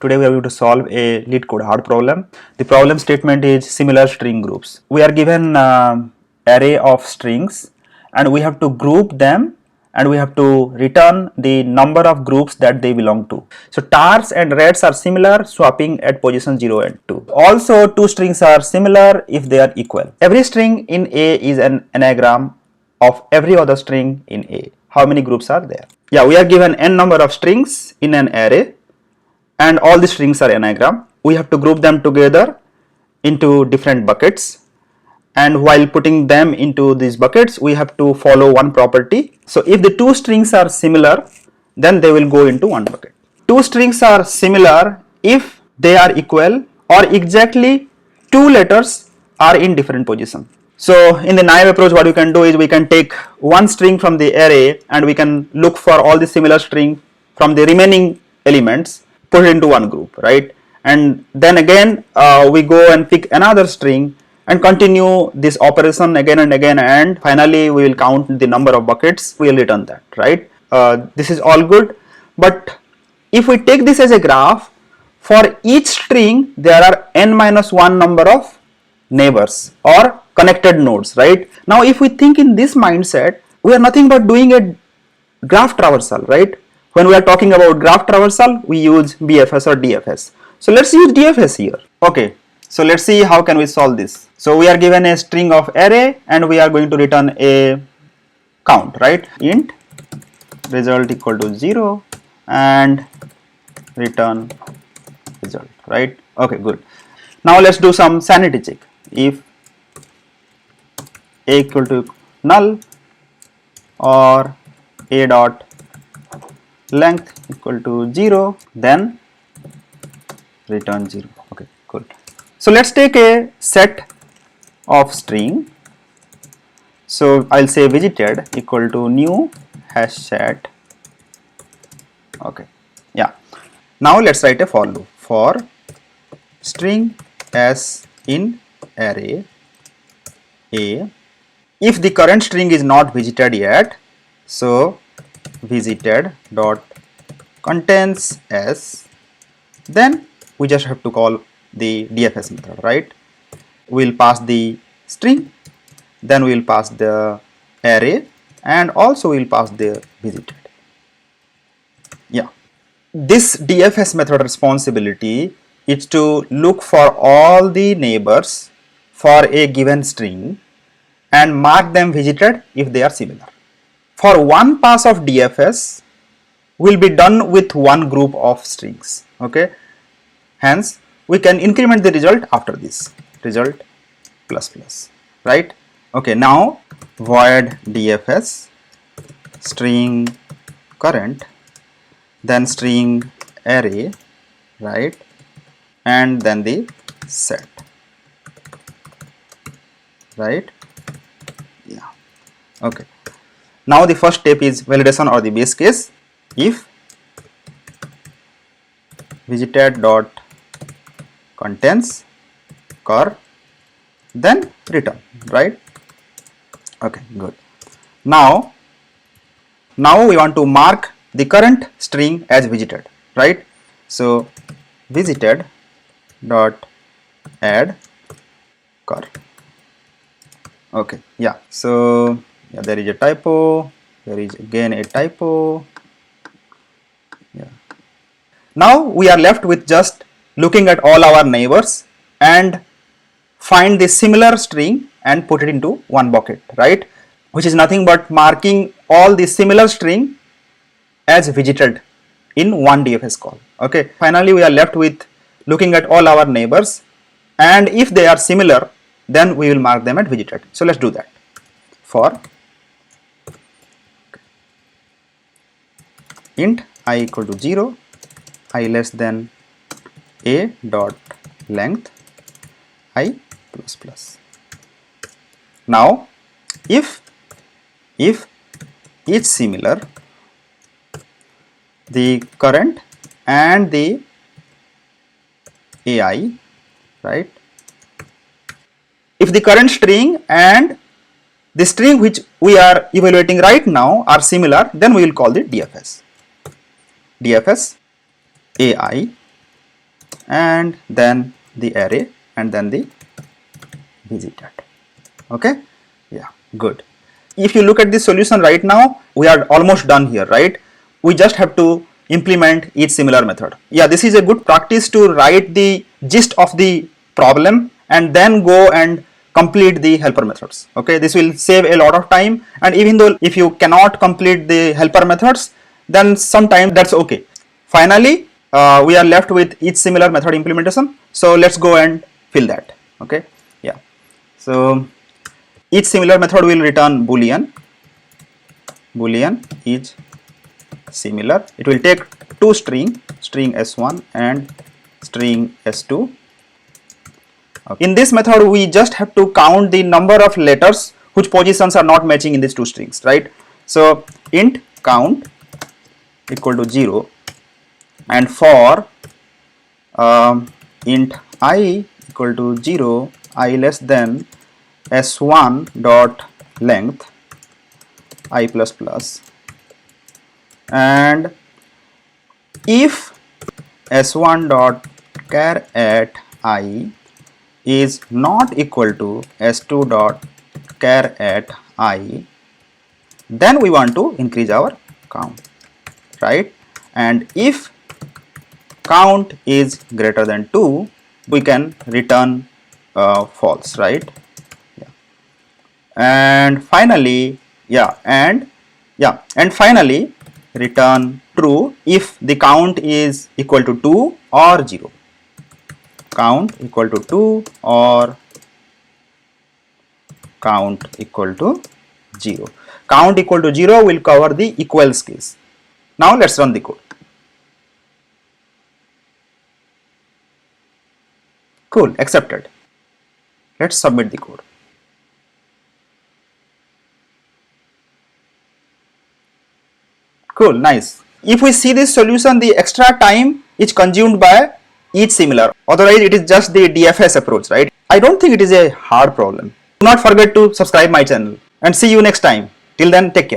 Today we are going to solve a LeetCode hard problem. The problem statement is similar string groups. We are given array of strings and we have to group them and we have to return the number of groups that they belong to. So tars and reds are similar, swapping at position 0 and 2. Also two strings are similar if they are equal. Every string in A is an anagram of every other string in A. How many groups are there? Yeah, we are given n number of strings in an array and all the strings are anagram. We have to group them together into different buckets, and while putting them into these buckets we have to follow one property. So if the two strings are similar, then they will go into one bucket. Two strings are similar if they are equal or exactly two letters are in different position. So in the naive approach, what we can do is we can take one string from the array and we can look for all the similar string from the remaining elements, put it into one group, right? And then again we go and pick another string and continue this operation again and again, and finally we will count the number of buckets, we will return that, right? This is all good, but if we take this as a graph, for each string there are n minus 1 number of neighbors or connected nodes, right? Now if we think in this mindset, we are nothing but doing a graph traversal, right? When we are talking about graph traversal, we use BFS or DFS. So let's use DFS here. Okay, so let's see how can we solve this. So we are given a string of array and we are going to return a count, right? Int result equal to 0 and return result, right? Okay, good. Now let's do some sanity check. If a equal to null or a dot length equal to 0, then return 0. Okay, good. So let's take a set of string. So I'll say visited equal to new hash set. Okay, yeah. Now let's write a for loop for string s in array a. If the current string is not visited yet, so visited dot contains s, then we just have to call the DFS method, right? We'll pass the string, then we'll pass the array, and also we'll pass the visited. Yeah, this DFS method responsibility is to look for all the neighbors for a given string and mark them visited if they are similar. For one pass of DFS will be done with one group of strings, okay? Hence we can increment the result after this, result plus plus, right? Okay, now void DFS string current, then string array, right? And then the set, right? Yeah, okay. Now the first step is validation or the base case. If visited dot contains cur, then return, right? Okay, good. Now we want to mark the current string as visited, right? So visited dot add cur. Okay, yeah. So yeah, there is a typo. There is again a typo. Yeah. Now we are left with just looking at all our neighbors and find the similar string and put it into one bucket, right? Which is nothing but marking all the similar string as visited in one DFS call. Okay. Finally, we are left with looking at all our neighbors, and if they are similar, then we will mark them at visited. So let's do that. For int I equal to 0, I less than a dot length I plus plus. Now if it's similar, the current and the AI, right? If the current string and the string which we are evaluating right now are similar, then we will call it DFS. DFS AI and then the array and then the visited. Okay, yeah, good. If you look at this solution right now, we are almost done here, right? We just have to implement each similar method. Yeah, this is a good practice to write the gist of the problem and then go and complete the helper methods. Okay, this will save a lot of time, and even though if you cannot complete the helper methods, then sometime that's okay. Finally, we are left with each similar method implementation. So let's go and fill that. Okay, yeah. So each similar method will return boolean is similar. It will take two string s1 and string s2. Okay. In this method, we just have to count the number of letters whose positions are not matching in these two strings, right? So int count equal to 0, and for int I equal to 0, I less than s1 dot length I plus plus, and if s1 dot char at I is not equal to s2 dot char at I, then we want to increase our count, right? And if count is greater than 2, we can return false, right? Yeah. And finally, finally return true if the count is equal to 2 or 0. Count equal to 2 or count equal to 0. Count equal to 0 will cover the equals case. Now let's run the code. Cool, accepted. Let's submit the code. Cool, nice. If we see this solution, the extra time is consumed by each similar. Otherwise, it is just the DFS approach, right? I don't think it is a hard problem. Do not forget to subscribe my channel and see you next time. Till then, take care.